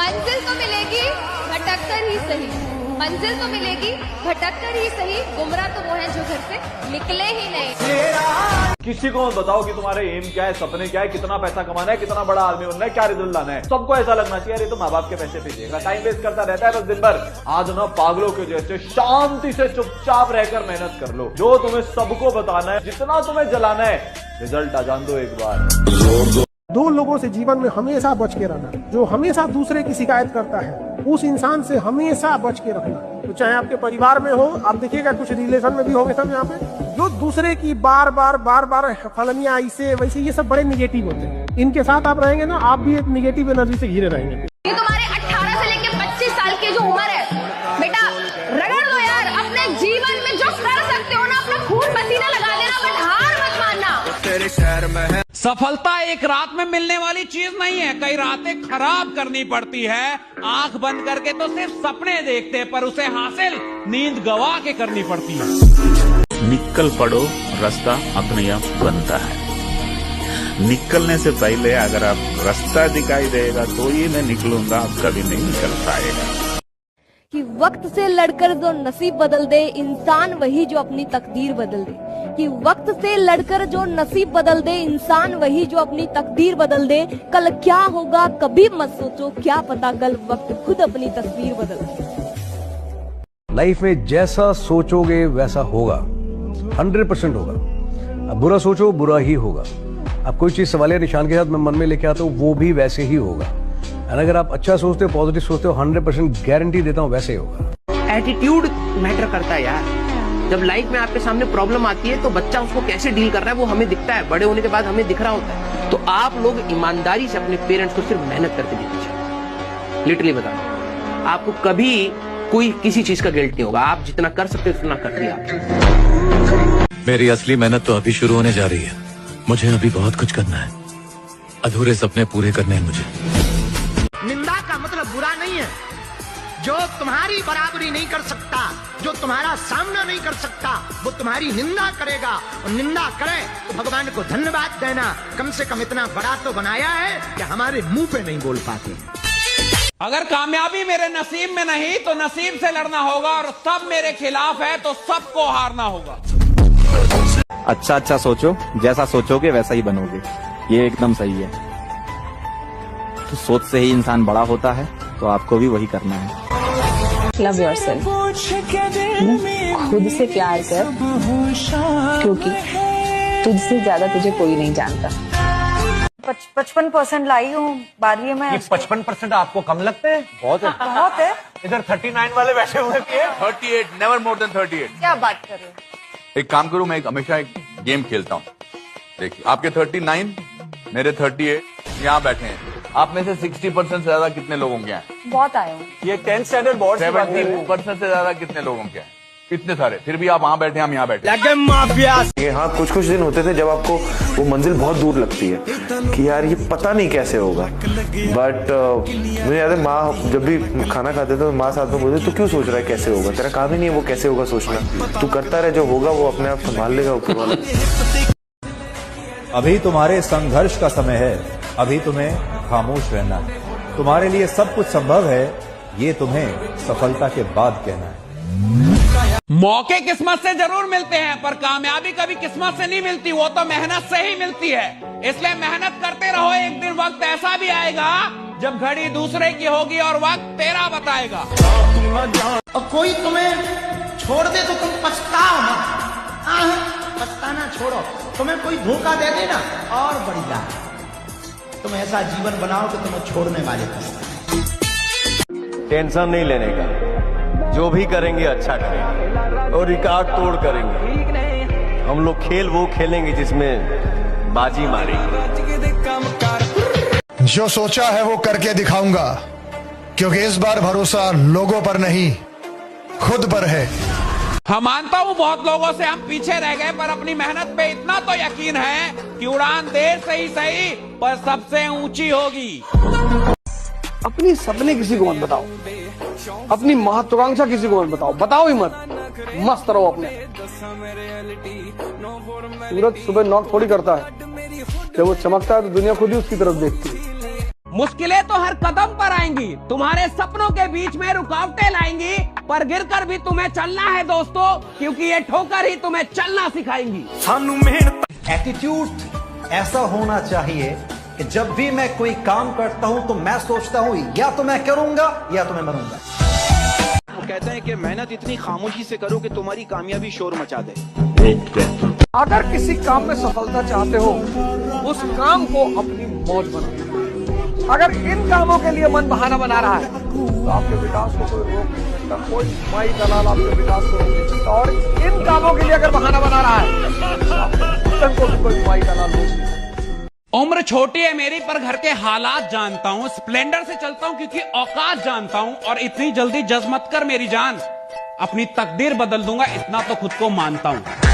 मंजिल तो मिलेगी भटक कर ही सही, मंजिल तो मिलेगी भटक कर ही सही, गुमराह तो वो हैं जो घर से निकले ही नहीं। किसी को मत बताओ कि तुम्हारे एम क्या है, सपने क्या है, कितना पैसा कमाना है, कितना बड़ा आदमी बनना है, क्या रिजल्ट लाना है। सबको ऐसा लगना चाहिए अरे तो माँ बाप के पैसे भेजेगा, टाइम वेस्ट करता रहता है बस दिन भर। आज ना पागलों के जैसे शांति से चुपचाप रहकर मेहनत कर लो। जो तुम्हें सबको बताना है, जितना तुम्हें जलाना है, रिजल्ट आ जान दो एक बार। दो लोगों से जीवन में हमेशा बच के रहना। जो हमेशा दूसरे की शिकायत करता है उस इंसान से हमेशा बच के रखना। तो चाहे आपके परिवार में हो, आप देखिएगा कुछ रिलेशन में भी होंगे सब यहाँ पे, जो दूसरे की बार बार फलनिया ऐसे वैसे ये सब बड़े निगेटिव होते हैं। इनके साथ आप रहेंगे ना, आप भी एक निगेटिव एनर्जी से घिरे रहेंगे। ये तुम्हारे 18 से लेकर 25 साल की जो उम्र है बेटा, रगड़ दो यार। अपने जीवन में जो कर सकते हो ना, अपना खून पसीना लगा देना, बट हार मत मानना। तेरे शहर में है सफलता एक रात में मिलने वाली चीज नहीं है, कई रातें खराब करनी पड़ती है। आंख बंद करके तो सिर्फ सपने देखते, पर उसे हासिल नींद गवा के करनी पड़ती है। निकल पड़ो, रास्ता अपने आप बनता है। निकलने से पहले अगर आप रास्ता दिखाई देगा तो ही मैं निकलूंगा, आप कभी नहीं निकल पाएगा। कि वक्त से लड़कर जो नसीब बदल दे, इंसान वही जो अपनी तकदीर बदल दे। कि वक्त से लड़कर जो नसीब बदल दे, इंसान वही जो अपनी तकदीर बदल दे। कल क्या होगा कभी मत सोचो, क्या पता कल वक्त खुद अपनी तस्वीर बदल दे। लाइफ में जैसा सोचोगे वैसा होगा, 100% होगा। अब बुरा सोचो बुरा ही होगा। आप कोई चीज सवालिया निशान के साथ में मन में लेके आते हो, वो भी वैसे ही होगा। और अगर आप अच्छा सोचते हो, पॉजिटिव सोचते हो, 100% गारंटी देता हूँ वैसे ही होगा। एटीट्यूड मैटर करता है यार। जब लाइफ में आपके सामने प्रॉब्लम आती है तो बच्चा उसको कैसे डील कर रहा है वो हमें दिखता है, बड़े होने के बाद हमें दिख रहा होता है। तो आप लोग ईमानदारी से अपने पेरेंट्स को सिर्फ मेहनत करके दे दीजिए। लिटरली बता, आपको कभी कोई किसी चीज का गिल्ट नहीं होगा। आप जितना कर सकते उतना कर दिया। मेरी असली मेहनत तो अभी शुरू होने जा रही है। मुझे अभी बहुत कुछ करना है, अधूरे सपने पूरे करने हैं मुझे। निंदा का मतलब बुरा नहीं है। जो तुम्हारी बराबरी नहीं कर सकता, जो तुम्हारा सामना नहीं कर सकता, वो तुम्हारी निंदा करेगा। और निंदा करे तो भगवान को धन्यवाद देना, कम से कम इतना बड़ा तो बनाया है कि हमारे मुंह पे नहीं बोल पाते। अगर कामयाबी मेरे नसीब में नहीं तो नसीब से लड़ना होगा, और सब मेरे खिलाफ है तो सबको हारना होगा। अच्छा सोचो, जैसा सोचोगे वैसा ही बनोगे, ये एकदम सही है। तो सोच से ही इंसान बड़ा होता है, तो आपको भी वही करना है। लव योरसेल्फ, खुद से प्यार कर, क्योंकि तुझसे ज्यादा तुझे कोई नहीं जानता। 55% लाई हूँ 12वीं में। 55% आपको कम लगते हैं? बहुत है। बहुत है। इधर 39 वाले बैठे हुए थे। 38, नेवर मोर देन 38। क्या बात कर रहे हो? एक काम करूं, मैं हमेशा एक गेम खेलता हूं। देखिए, आपके 39, मेरे 38, यहाँ बैठे हैं। आप में से 60% से ज्यादा कितने लोगों के हैं? बहुत आए हो। ये 10th स्टैंडर्ड बोर्ड 70% से ज्यादा कितने लोगों के हैं? इतने सारे। फिर भी आप वहाँ बैठे, हम यहाँ बैठे। हाँ, कुछ दिन होते थे जब आपको वो मंजिल बहुत दूर लगती है कि यार ये पता नहीं कैसे होगा। बट मुझे याद है, माँ जब भी खाना खाते थे तो माँ साथ में बोलती, तू क्यों सोच रहा है कैसे होगा, तेरा काम ही नहीं है वो कैसे होगा सोचना, तू करता रहे, जो होगा वो अपने आप संभाल लेगा ऊपर वाला। अभी तुम्हारे संघर्ष का समय है, अभी तुम्हें खामोश रहना है। तुम्हारे लिए सब कुछ संभव है, ये तुम्हें सफलता के बाद कहना है। मौके किस्मत से जरूर मिलते हैं, पर कामयाबी कभी किस्मत से नहीं मिलती, वो तो मेहनत से ही मिलती है। इसलिए मेहनत करते रहो, एक दिन वक्त ऐसा भी आएगा जब घड़ी दूसरे की होगी और वक्त तेरा बताएगा। और कोई तुम्हें छोड़ दे तो तुम पछताओ मत। पछताना छोड़ो। तुम्हें कोई धोखा दे देना और बड़ी बात, तुम ऐसा जीवन बनाओ कि तुम्हें छोड़ने वाले पछताएं। टेंशन नहीं लेने का, जो भी करेंगे अच्छा करेंगे और रिकॉर्ड तोड़ करेंगे। हम लोग खेल वो खेलेंगे जिसमें बाजी मारेंगे। जो सोचा है वो करके दिखाऊंगा, क्योंकि इस बार भरोसा लोगों पर नहीं खुद पर है। हम मानता हूँ बहुत लोगों से हम पीछे रह गए, पर अपनी मेहनत पे इतना तो यकीन है कि उड़ान देर से ही सही पर सबसे ऊंची होगी। अपनी सपने किसी को मत बताओ, अपनी महत्वाकांक्षा किसी को मत बताओ, बताओ ही मत, मस्त रहो अपने। सूरज सुबह नॉक थोड़ी करता है, जब वो चमकता है तो दुनिया खुद ही उसकी तरफ देखती है। मुश्किलें तो हर कदम पर आएंगी, तुम्हारे सपनों के बीच में रुकावटें लाएंगी, पर गिरकर भी तुम्हें चलना है दोस्तों, क्योंकि ये ठोकर ही तुम्हें चलना सिखाएंगी। सानू मेहनत एटीट्यूड ऐसा होना चाहिए कि जब भी मैं कोई काम करता हूं तो मैं सोचता हूं या तो मैं करूंगा या तो मैं मरूंगा। वो कहते हैं कि मेहनत इतनी खामोशी से करो कि तुम्हारी कामयाबी शोर मचा दे। अगर किसी काम में सफलता चाहते हो, उस काम को अपनी मौज बनाओ। अगर इन कामों के लिए मन बहाना बना रहा है तो आपके विकास को कोई रोक नहीं सकता, कोई माई दलाल आपके विकास को रोक नहीं सकता। और इन कामों के लिए अगर बहाना बना रहा है तो आपके को भी कोई माई दलाल रोक नहीं सकता। उम्र छोटी है मेरी, पर घर के हालात जानता हूँ, स्प्लेंडर से चलता हूँ क्योंकि औकात जानता हूँ, और इतनी जल्दी जज मत कर मेरी जान, अपनी तकदीर बदल दूंगा, इतना तो खुद को मानता हूँ।